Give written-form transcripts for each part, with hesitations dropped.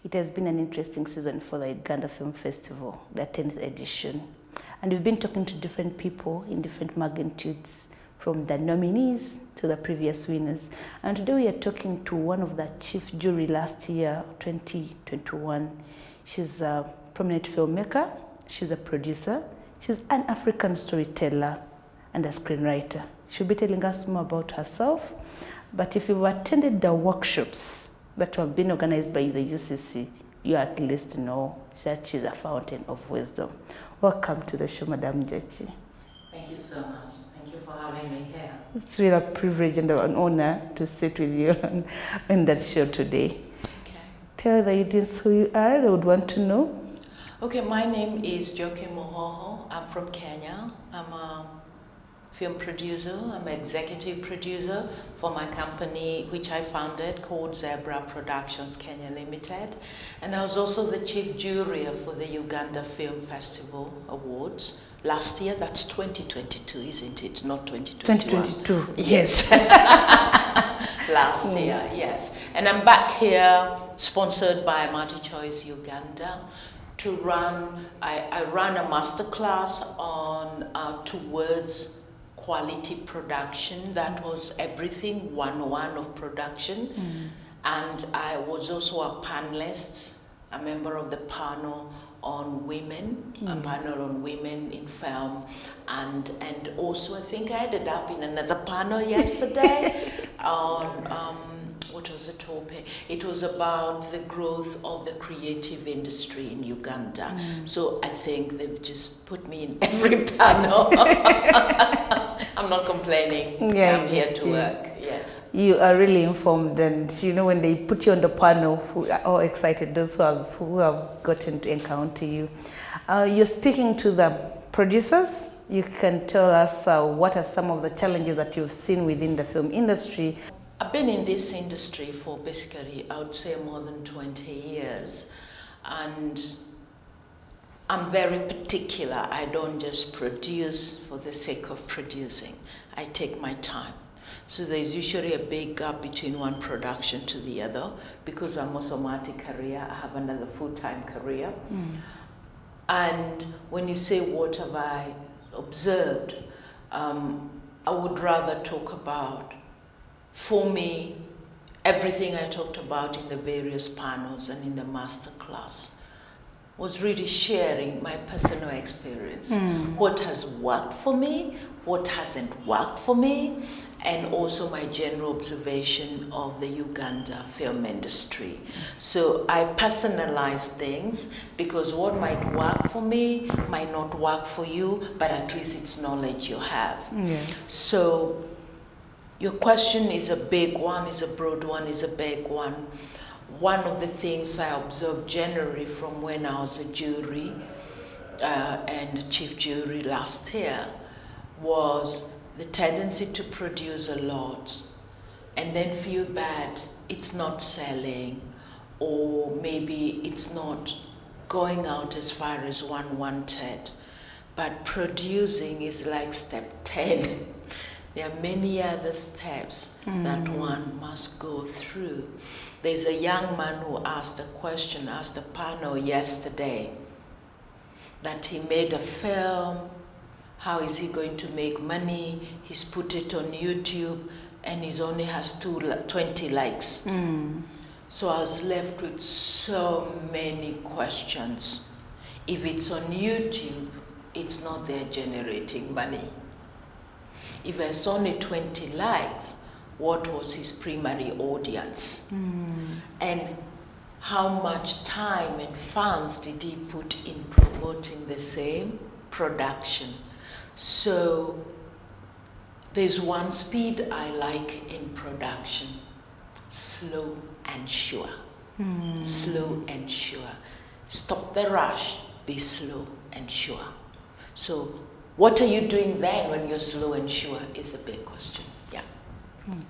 It has been an interesting season for the Uganda Film Festival, the 10th edition. And we've been talking to different people in different magnitudes, from the nominees to the previous winners. And today we are talking to one of the chief jury last year, 2021. She's a prominent filmmaker, she's a producer, she's an African storyteller and a screenwriter. She'll be telling us more about herself. But if you've attended the workshops that have been organized by the UCC, you at least know that she's a fountain of wisdom. Welcome to the show, Madam Njoki. Thank you so much. Thank you for having me here. It's really a privilege and an honor to sit with you on that show today. Okay. Tell the audience who you are, they would want to know. Okay, my name is Njoki Muhoho. I'm from Kenya. I'm a film producer. I'm an executive producer for my company, which I founded, called Zebra Productions Kenya Limited. And I was also the chief juror for the Uganda Film Festival Awards last year. That's 2022, isn't it? Not 2021. 2022. Yes. Last year, yes. And I'm back here, sponsored by Mighty Choice Uganda, to run, I ran a masterclass on towards quality production. That was everything, 101 of production. And I was also a panelist, a member of the panel on women, a panel on women in film. And also I think I ended up in another panel yesterday on, what was the topic? It was about the growth of the creative industry in Uganda. So I think they've just put me in every panel. I'm not complaining. Yeah, I'm here to work. Yes. You are really informed, and you know when they put you on the panel, who are all excited, those who have gotten to encounter you. You're speaking to the producers. You can tell us what are some of the challenges that you've seen within the film industry. I've been in this industry for basically, I would say, more than 20 years. And I'm very particular. I don't just produce for the sake of producing. I take my time. So there's usually a big gap between one production to the other because I'm also multi-career. I have another full-time career. And when you say what have I observed, I would rather talk about, for me, everything I talked about in the various panels and in the masterclass was really sharing my personal experience. What has worked for me, what hasn't worked for me, and also my general observation of the Uganda film industry. So I personalize things because what might work for me might not work for you, but at least it's knowledge you have. Yes. So your question is a big one, is a broad one, is a big one. One of the things I observed generally from when I was a jury and chief jury last year was the tendency to produce a lot and then feel bad it's not selling, or maybe it's not going out as far as one wanted. But producing is like step 10. There are many other steps that one must go through. There's a young man who asked a question, asked a panel yesterday, that he made a film. How is he going to make money? He's put it on YouTube and he only has 20 likes. So I was left with so many questions. If it's on YouTube, it's not there generating money. If it's only 20 likes, what was his primary audience? And how much time and funds did he put in promoting the same production? So there's one speed I like in production: slow and sure. Slow and sure. Stop the rush, be slow and sure. So what are you doing then when you're slow and sure is a big question. Yeah.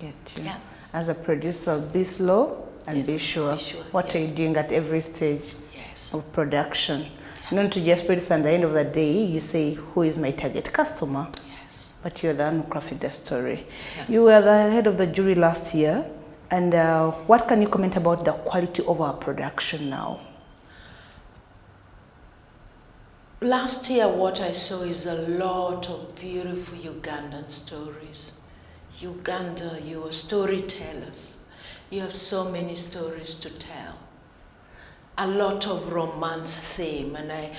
Get you. Yeah. As a producer, be slow and Yes, be sure. be sure, What are yes. you doing at every stage Yes. of production? Yes. Not to just produce, and at the end of the day, you say, who is my target customer? Yes. But you're the one who crafted the story. Yeah. You were the head of the jury last year, And what can you comment about the quality of our production now? Last year, what I saw is a lot of beautiful Ugandan stories. Uganda, you are storytellers. You have so many stories to tell. A lot of romance theme. And I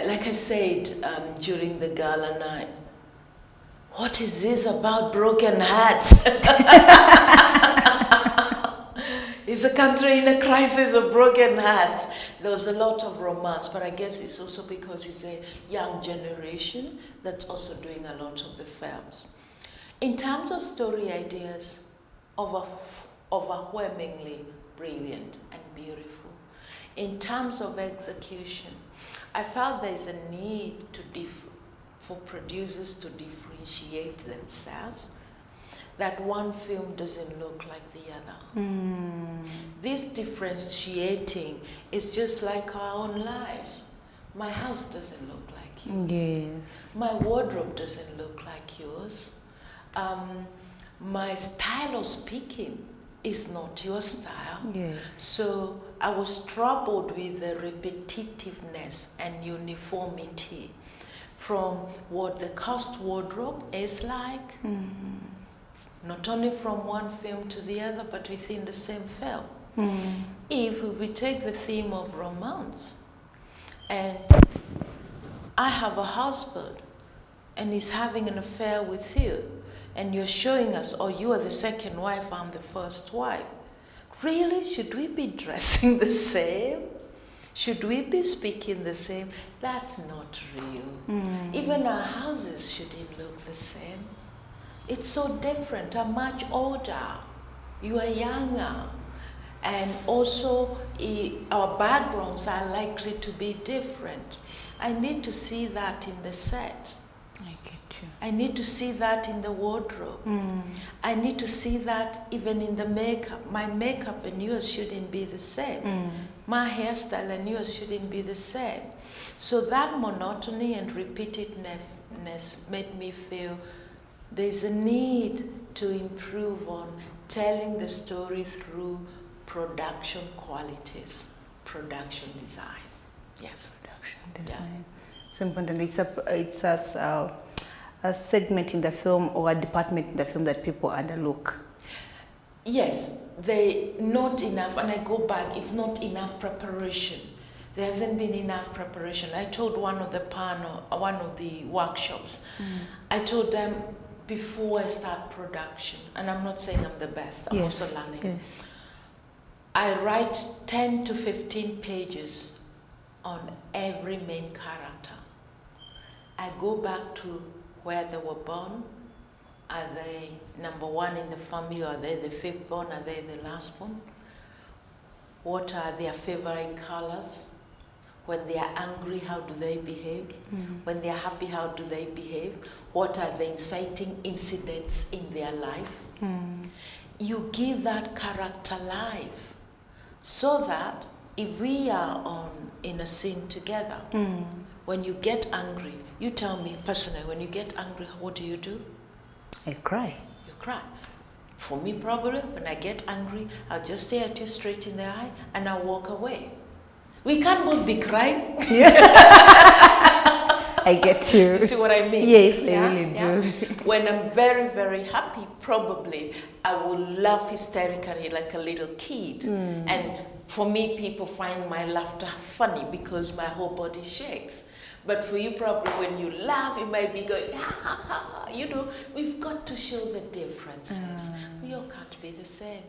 like I said during the gala night, what is this about broken hearts? It's a country in a crisis of broken hearts. There was a lot of romance, but I guess it's also because it's a young generation that's also doing a lot of the films. In terms of story ideas, overwhelmingly brilliant and beautiful. In terms of execution, I felt there's a need for producers to differentiate themselves, that one film doesn't look like the other. This differentiating is just like our own lives. My house doesn't look like yours. Yes. My wardrobe doesn't look like yours. My style of speaking is not your style. Yes. So I was troubled with the repetitiveness and uniformity from what the cast wardrobe is like, not only from one film to the other, but within the same film. If we take the theme of romance, and I have a husband, and he's having an affair with you, and you're showing us, oh, you are the second wife, I'm the first wife. Really, should we be dressing the same? Should we be speaking the same? That's not real. Even our houses shouldn't look the same. It's so different. I'm much older. You are younger. And also, our backgrounds are likely to be different. I need to see that in the set. I get you. I need to see that in the wardrobe. I need to see that even in the makeup. My makeup and yours shouldn't be the same. My hairstyle and yours shouldn't be the same. So that monotony and repeatedness made me feel there's a need to improve on telling the story through production qualities, production design. Yes. Production design. So important. It's a segment in the film or a department in the film that people underlook. Yes, they not enough, and I go back, it's not enough preparation. There hasn't been enough preparation. I told one of the workshops, I told them before I start production, and I'm not saying I'm the best, I'm also learning. Yes. I write 10 to 15 pages on every main character. I go back to where they were born. Are they number one in the family? Are they the fifth born? Are they the last born? What are their favorite colors? When they are angry, how do they behave? When they are happy, how do they behave? What are the inciting incidents in their life? You give that character life so that if we are in a scene together, when you get angry, you tell me personally, when you get angry, what do? I cry. You cry. For me, probably, when I get angry, I'll just stare at you straight in the eye and I'll walk away. We can't both be crying. I get you. You see what I mean? Yes, I really do. When I'm very, very happy, probably I will laugh hysterically like a little kid. And for me, people find my laughter funny because my whole body shakes. But for you, probably when you laugh, you might be going, ha, ha, ha. You know, we've got to show the differences. We all can't be the same.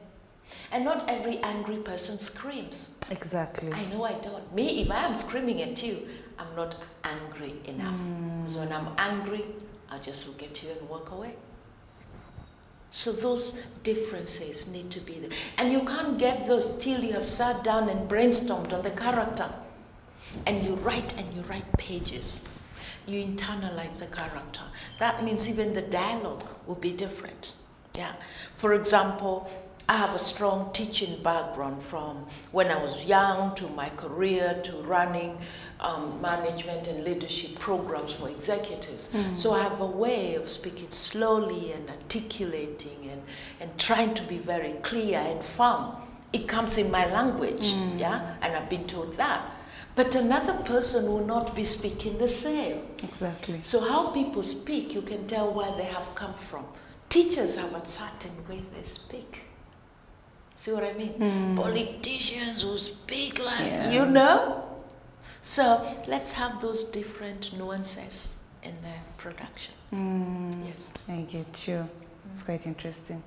And not every angry person screams. Exactly. I know I don't. Me, if I am screaming at you, I'm not angry enough. Because when I'm angry, I'll just look at you and walk away. So those differences need to be there. And you can't get those till you have sat down and brainstormed on the character. And you write pages. You internalize the character. That means even the dialogue will be different. Yeah. For example, I have a strong teaching background from when I was young to my career to running management and leadership programs for executives. So I have a way of speaking slowly and articulating and trying to be very clear and firm. It comes in my language, yeah, and I've been told that. But another person will not be speaking the same. Exactly. So how people speak, you can tell where they have come from. Teachers have a certain way they speak. See what I mean? Politicians who speak like, you know? So let's have those different nuances in the production. Yes. I get you. It's quite interesting.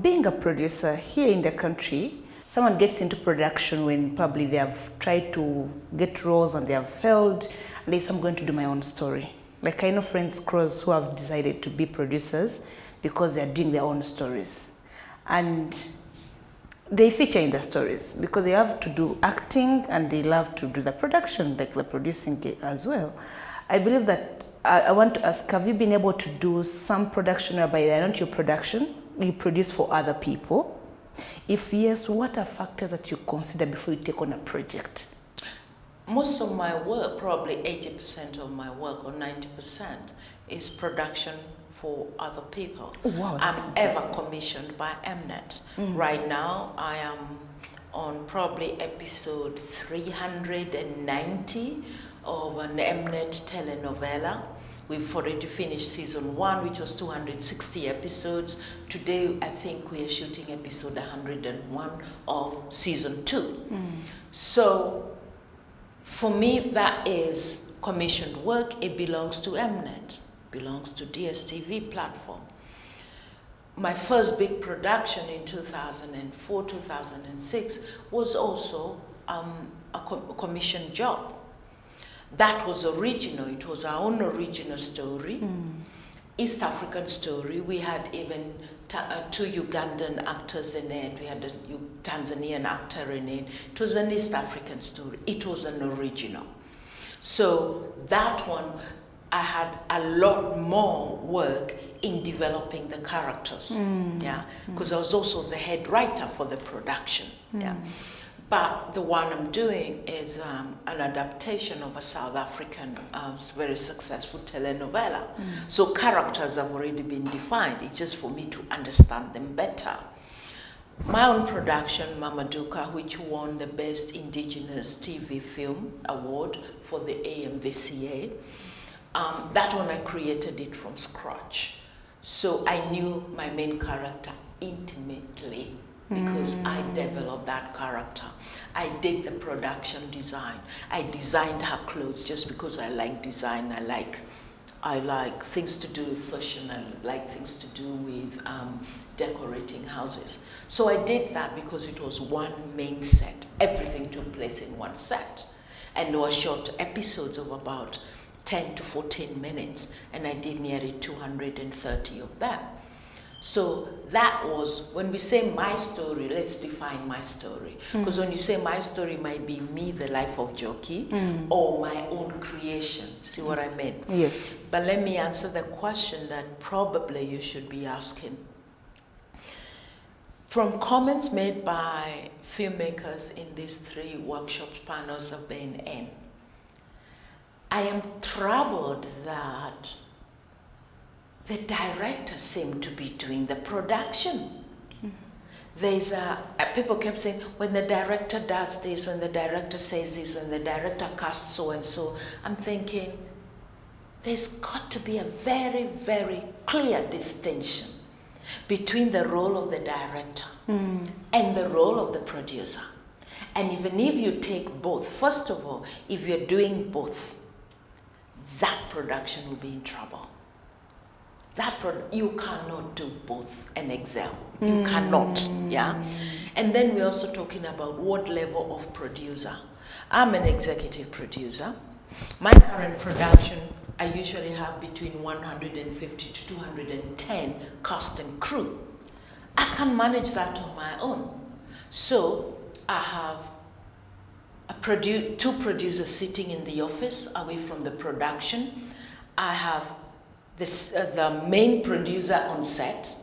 Being a producer here in the country, someone gets into production when probably they have tried to get roles and they have failed, and they say, I'm going to do my own story. Like I know friends cross who have decided to be producers because they're doing their own stories. And they feature in the stories because they have to do acting and they love to do the production, like the producing as well. I believe that I want to ask, have you been able to do some production whereby they're not your production, you produce for other people? If yes, what are factors that you consider before you take on a project? Most of my work, probably 80% of my work or 90%, is production for other people. Oh, wow, I'm ever commissioned by Mnet. Right now, I am on probably episode 390 of an Mnet telenovela. We've already finished season 1, which was 260 episodes. Today, I think we are shooting episode 101 of season 2. So, for me, that is commissioned work. It belongs to Mnet, belongs to DSTV platform. My first big production in 2004, 2006 was also a commissioned job. That was original. It was our own original story, East African story. We had even 2 Ugandan actors in it. We had a Tanzanian actor in it. It was an East African story. It was an original. So that one, I had a lot more work in developing the characters, yeah, because I was also the head writer for the production, yeah. But the one I'm doing is an adaptation of a South African very successful telenovela. So characters have already been defined. It's just for me to understand them better. My own production, Mama Duka, which won the Best Indigenous TV Film Award for the AMVCA, that one I created it from scratch. So I knew my main character intimately because I developed that character. I did the production design. I designed her clothes just because I like design. I like things to do with fashion. I like things to do with decorating houses. So I did that because it was one main set. Everything took place in one set. And there were short episodes of about 10 to 14 minutes, and I did nearly 230 of them. So that was, when we say my story, let's define my story. Because when you say my story, it might be me, the life of Njoki, or my own creation. See what I mean? Yes. But let me answer the question that probably you should be asking. From comments made by filmmakers in these 3 workshops panels I've been in, I am troubled that the directors seem to be doing the production. There's people kept saying, when the director does this, when the director says this, when the director casts so and so, I'm thinking, there's got to be a very, very clear distinction between the role of the director and the role of the producer. And even if you take both, first of all, if you're doing both, that production will be in trouble. You cannot do both and excel. You cannot, yeah? And then we're also talking about what level of producer. I'm an executive producer. My current production, I usually have between 150 to 210 cast and crew. I can't manage that on my own. So I have 2 producers sitting in the office away from the production. I have the main producer on set,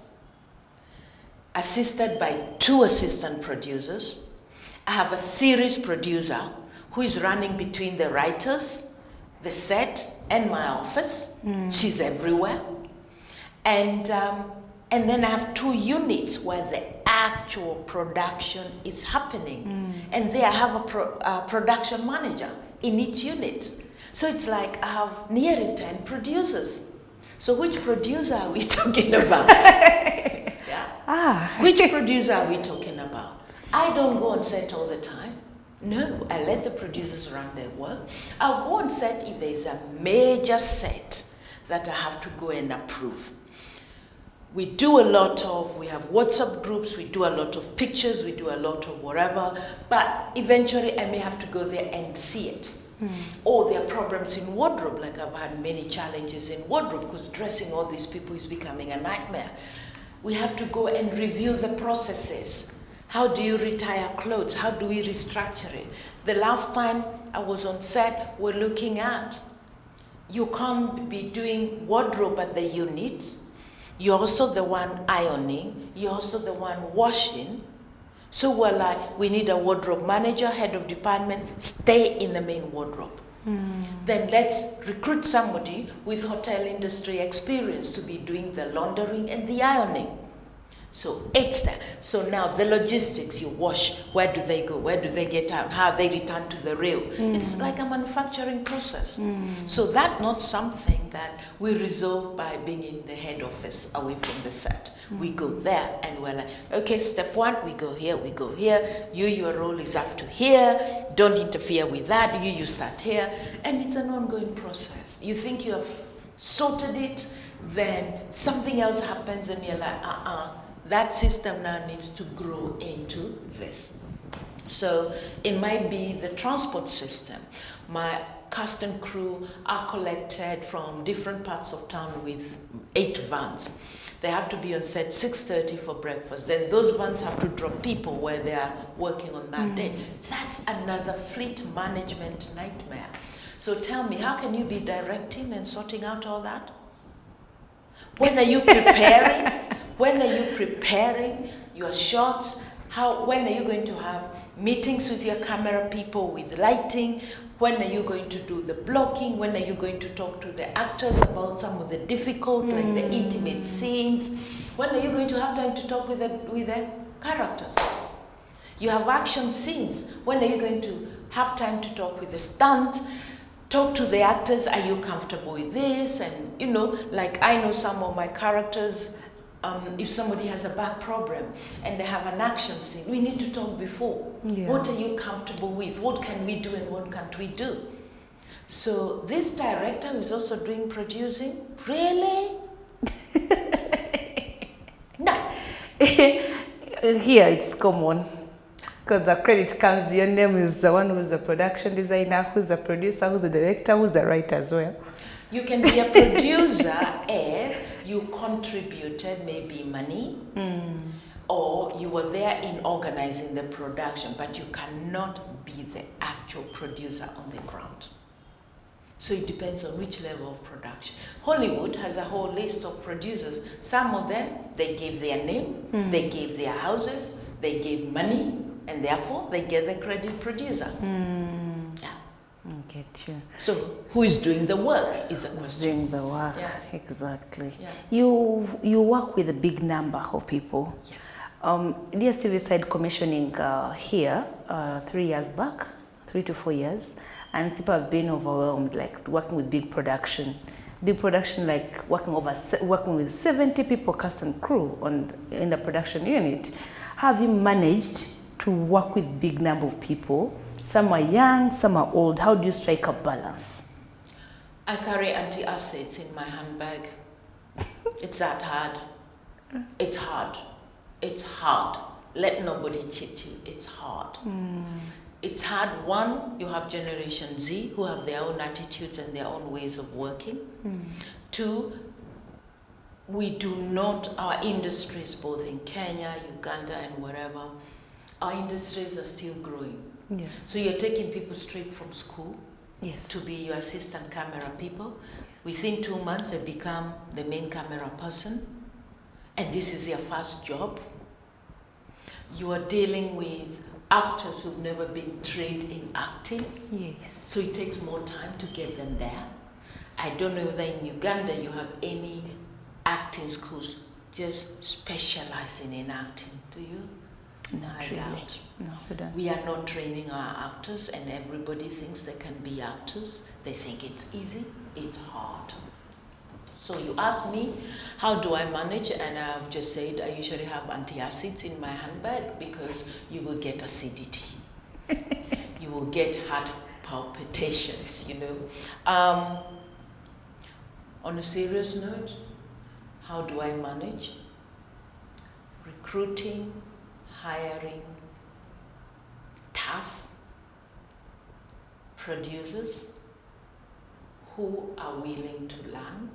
assisted by 2 assistant producers. I have a series producer who is running between the writers, the set, and my office. She's everywhere. And then I have 2 units where the actual production is happening. And there I have a production manager in each unit. So it's like I have nearly 10 producers. So which producer are we talking about? Which producer are we talking about? I don't go on set all the time. No, I let the producers run their work. I'll go on set if there's a major set that I have to go and approve. We do a lot of, we have WhatsApp groups, we do a lot of pictures, we do a lot of whatever, but eventually I may have to go there and see it. Or there are problems in wardrobe, like I've had many challenges in wardrobe because dressing all these people is becoming a nightmare. We have to go and review the processes. How do you retire clothes? How do we restructure it? The last time I was on set, we're looking at, you can't be doing wardrobe at the unit. You're also the one ironing. You're also the one washing. So we're like, we need a wardrobe manager, head of department, stay in the main wardrobe. Then let's recruit somebody with hotel industry experience to be doing the laundering and the ironing. So it's there. So now the logistics, you wash, where do they go? Where do they get out? How they return to the rail? It's like a manufacturing process. So that's not something that we resolve by being in the head office away from the set. We go there and we're like, okay, step 1, we go here, we go here. Your role is up to here. Don't interfere with that. You start here. And it's an ongoing process. You think you have sorted it, then something else happens and you're like, that system now needs to grow into this. So it might be the transport system. My cast and crew are collected from different parts of town with 8 vans. They have to be on set 6:30 for breakfast. Then those vans have to drop people where they are working on that day. That's another fleet management nightmare. So tell me, how can you be directing and sorting out all that? When are you preparing? When are you preparing your shots? When are you going to have meetings with your camera people with lighting? When are you going to do the blocking? When are you going to talk to the actors about some of the difficult, like the intimate scenes? When are you going to have time to talk with the characters? You have action scenes. When are you going to have time to talk with the stunt? Talk to the actors, are you comfortable with this? And like I know some of my characters, if somebody has a back problem and they have an action scene, we need to talk before. What are you comfortable with? What can we do and what can't we do? So this director who is also doing producing, really? No. Here it's common. Because the credit comes, your name is the one who's the production designer, who's the producer, who's the director, who's the writer as well. You can be a producer as you contributed maybe money, or you were there in organizing the production, but you cannot be the actual producer on the ground. So it depends on which level of production. Hollywood has a whole list of producers. Some of them, they gave their name, they gave their houses, they gave money, and therefore they get the credit producer. I get you. So who is doing the work is a question. Who's doing the work, exactly. Yeah. You work with a big number of people. Yes. DSTV started commissioning here 3 years back, 3 to 4 years, and people have been overwhelmed, like working with big production. Big production, like working with 70 people, cast and crew in the production unit. Have you managed to work with big number of people? Some are young, some are old. How do you strike a balance? I carry anti-acids in my handbag. It's that hard. It's hard. It's hard. Let nobody cheat you. It's hard. It's hard. One, you have Generation Z who have their own attitudes and their own ways of working. Two, we do not, our industries both in Kenya, Uganda and wherever, our industries are still growing. So you're taking people straight from school to be your assistant camera people. Within 2 months they become the main camera person, and this is their first job. You are dealing with actors who've never been trained in acting. Yes. So it takes more time to get them there. I don't know whether in Uganda you have any acting schools just specializing in acting. Do you? Not I really. doubt. No, we don't. We are not training our actors, and everybody thinks they can be actors. They think it's easy. It's hard. So you ask me, how do I manage? And I've just said I usually have antacids in my handbag because you will get acidity. You will get heart palpitations, you know. On a serious note, how do I manage? Recruiting, hiring, tough producers who are willing to learn,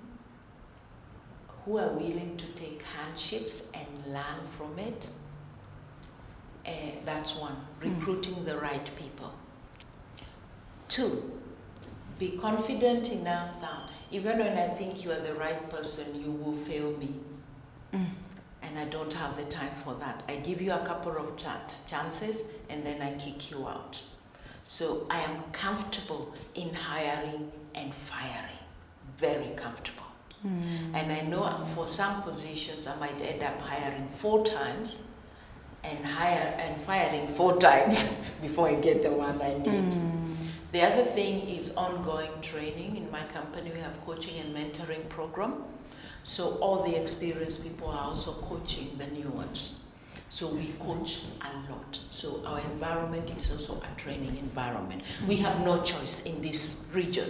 who are willing to take handships and learn from it. That's one, recruiting the right people. Two, be confident enough that even when I think you are the right person, you will fail me. And I don't have the time for that. I give you a couple of chances and then I kick you out. So I am comfortable in hiring and firing, very comfortable. And I know for some positions I might end up hiring 4 times and firing 4 times before I get the one I need. The other thing is ongoing training. In my company we have coaching and mentoring program. So all the experienced people are also coaching the new ones. So we coach a lot. So our environment is also a training environment. We have no choice in this region.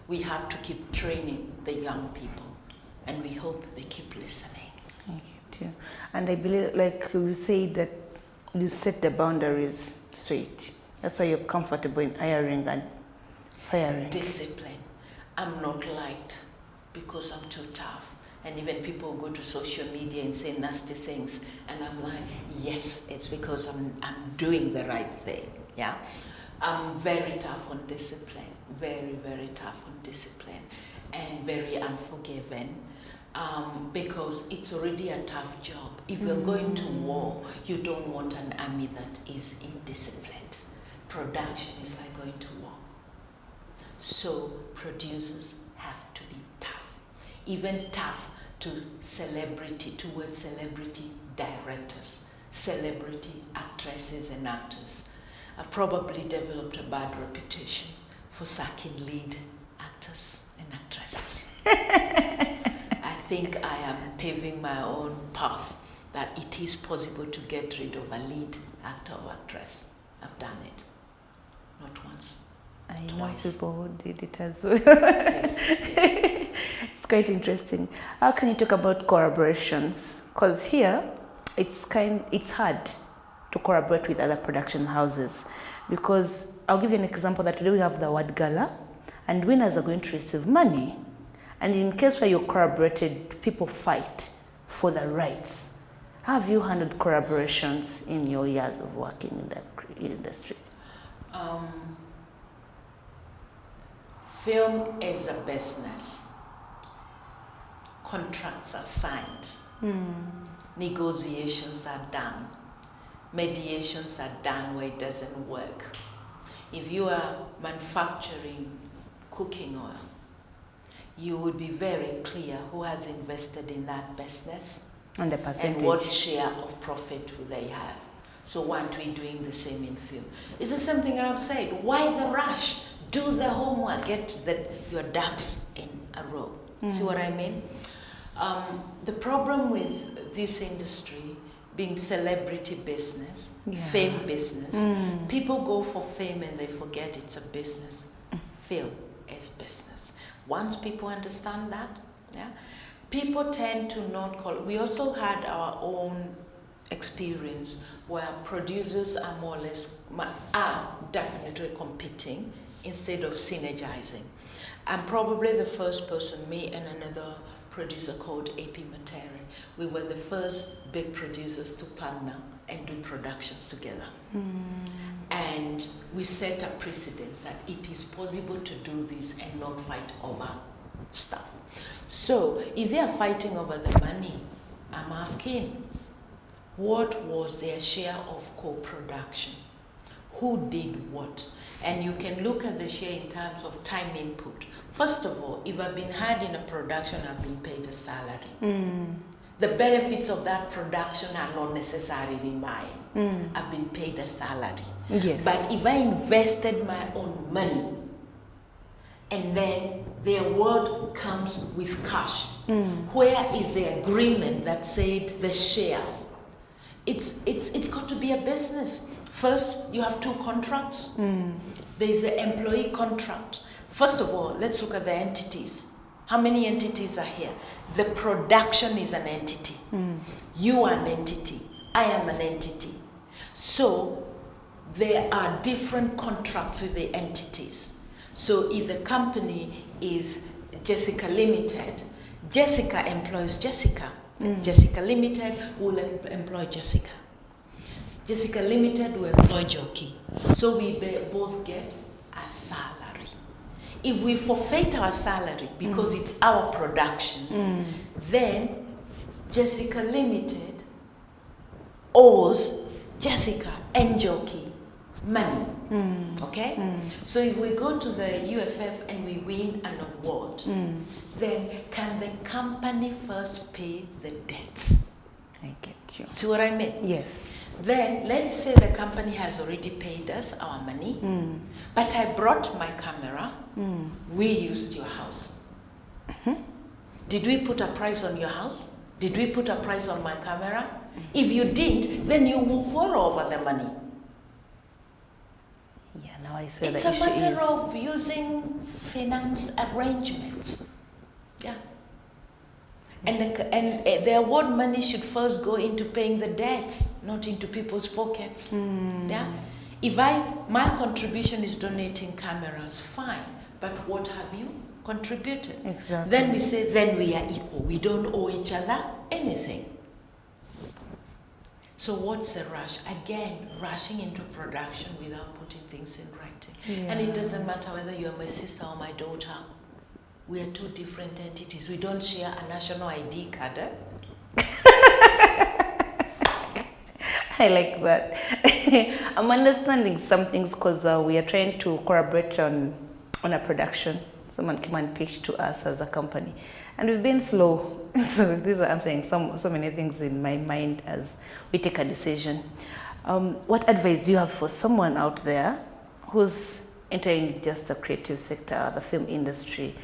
We have to keep training the young people. And we hope they keep listening. Thank you too. And I believe, like you say, that you set the boundaries straight. That's why you're comfortable in hiring and firing. Discipline. I'm not liked because I'm too tough. And even people go to social media and say nasty things. And I'm like, yes, it's because I'm doing the right thing. Yeah. I'm very tough on discipline. Very, very tough on discipline. And very unforgiving. Because it's already a tough job. If you're going to war, you don't want an army that is indisciplined. Production is like going to war. So producers have to be tough. Even tough towards celebrity directors, celebrity actresses and actors. I've probably developed a bad reputation for sacking lead actors and actresses. I think I am paving my own path that it is possible to get rid of a lead actor or actress. I've done it. Not once, I twice. know people who did it as well. Yes. It's quite interesting. How can you talk about collaborations? Because here, it's hard to collaborate with other production houses. Because I'll give you an example that today we have the award gala, and winners are going to receive money. And in case where you collaborated, people fight for the rights. How have you handled collaborations in your years of working in that industry? Film is a business. Contracts are signed. Negotiations are done. Mediations are done where it doesn't work. If you are manufacturing cooking oil, you would be very clear who has invested in that business And the percentage. and what share of profit will they have. So why aren't we doing the same in film? It's the same thing that I've said. Why the rush? Do the homework. Get your ducks in a row. See what I mean? The problem with this industry being celebrity business, fame business, people go for fame and they forget it's a business. Film is business. Once people understand that, people tend to not call. We also had our own experience where producers are more or less, are definitely competing instead of synergizing. I'm probably the first person, me and another producer called AP Materi. We were the first big producers to partner and do productions together. And we set a precedence that it is possible to do this and not fight over stuff. So if they are fighting over the money, I'm asking, what was their share of co-production? who did what. And you can look at the share in terms of time input. First of all, if I've been hired in a production, I've been paid a salary. The benefits of that production are not necessarily mine. I've been paid a salary. Yes. But if I invested my own money, and then the award comes with cash, where is the agreement that said the share? It's got to be a business. First, you have two contracts. There's the employee contract. First of all, let's look at the entities. How many entities are here? The production is an entity. You are an entity. I am an entity. So there are different contracts with the entities. So if the company is Jessica Limited, Jessica employs Jessica. Jessica Limited will employ Jessica. Jessica Limited will employ Njoki. So we both get a salary. If we forfeit our salary because it's our production, then Jessica Limited owes Jessica and Njoki money. Okay? So if we go to the UFF and we win an award, then can the company first pay the debts? I get you. See what I mean? Yes. Then let's say the company has already paid us our money, but I brought my camera, we used your house. Did we put a price on your house? Did we put a price on my camera? If you didn't, then you will quarrel over the money. Yeah, now I see It's a matter of using finance arrangements. Yeah. And the award money should first go into paying the debts, not into people's pockets. Yeah. If my contribution is donating cameras, fine. But what have you contributed? Exactly. Then we say, then we are equal. We don't owe each other anything. So what's the rush? Again, rushing into production without putting things in writing. Yeah. And it doesn't matter whether you're my sister or my daughter. We are two different entities. We don't share a national ID card. I like that. I'm understanding some things because we are trying to collaborate on a production. Someone came and pitched to us as a company. And we've been slow. So these are answering so many things in my mind as we take a decision. What advice do you have for someone out there who's entering just the creative sector, the film industry,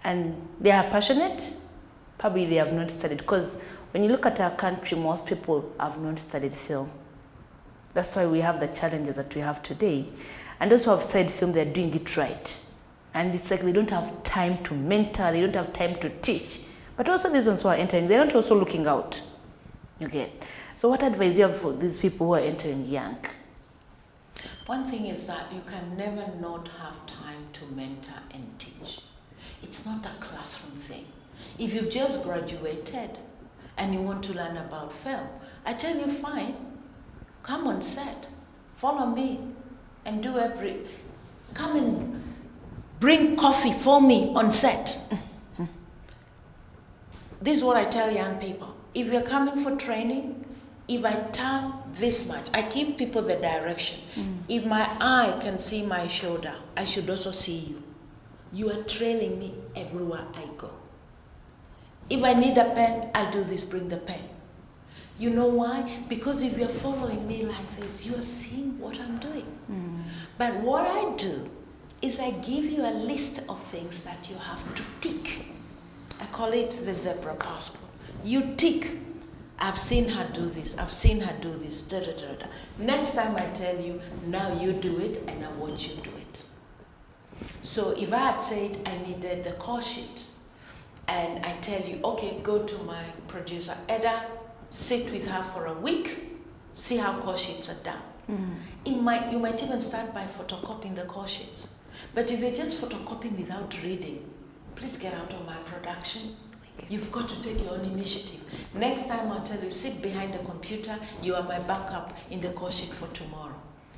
and they are passionate? Probably they have not studied, because when you look at our country, most people have not studied film. That's why we have the challenges that we have today. And those who have studied film, they're doing it right. And it's like they don't have time to mentor, they don't have time to teach. But also these ones who are entering, they're not also looking out. You get. So what advice do you have for these people who are entering young? One thing is that you can never not have time to mentor and teach. It's not a classroom thing. If you've just graduated and you want to learn about film, I tell you, fine, come on set, follow me, and come and bring coffee for me on set. This is what I tell young people. If you're coming for training, if I turn this much, I give people the direction. If my eye can see my shoulder, I should also see you. You are trailing me everywhere I go. If I need a pen, I do this, bring the pen. You know why? Because if you're following me like this, you are seeing what I'm doing. But what I do is I give you a list of things that you have to tick. I call it the zebra passport. You tick. I've seen her do this. I've seen her do this. Da, da, da, da. Next time I tell you, now you do it, and I want you to do it. So if I had said I needed the call sheet, and I tell you, okay, go to my producer, Edda, sit with her for a week, see how call sheets are done. You might even start by photocopying the call sheets. But if you're just photocopying without reading, please get out of my production. You've got to take your own initiative. Next time I'll tell you, sit behind the computer, you are my backup in the call sheet for tomorrow.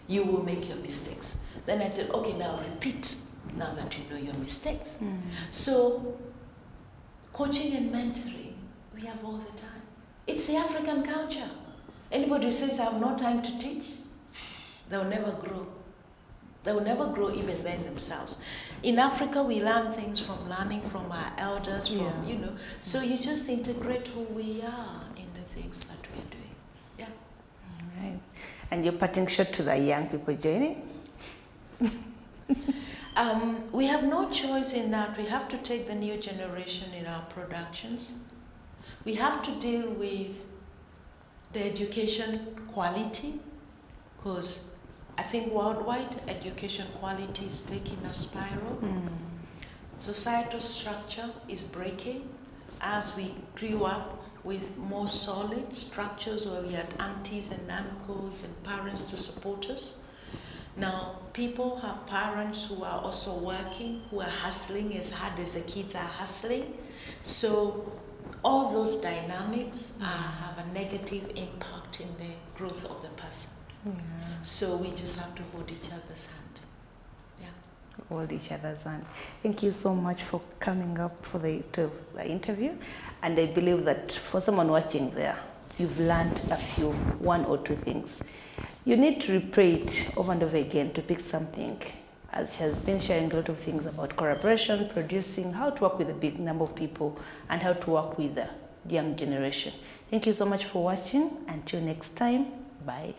You will make your mistakes. Then I tell, okay, now repeat, now that you know your mistakes. So, coaching and mentoring, we have all the time. It's the African culture. Anybody who says I have no time to teach, they'll never grow. They will never grow even then themselves. In Africa, we learn things from learning from our elders, from, you know, so you just integrate who we are in the things that we're doing. Yeah. All right. And your parting shot to the young people joining? We have no choice in that. We have to take the new generation in our productions. We have to deal with the education quality, because I think worldwide education quality is taking a spiral. Societal structure is breaking as we grew up with more solid structures where we had aunties and uncles and parents to support us. Now, people have parents who are also working, who are hustling as hard as the kids are hustling. So all those dynamics have a negative impact in the growth of the person. So we just have to hold each other's hand. Yeah. Hold each other's hand. Thank you so much for coming up for the interview. And I believe that for someone watching there, you've learned one or two things. You need to replay it over and over again to pick something, as she has been sharing a lot of things about collaboration, producing, how to work with a big number of people, and how to work with the young generation. Thank you so much for watching. Until next time, bye.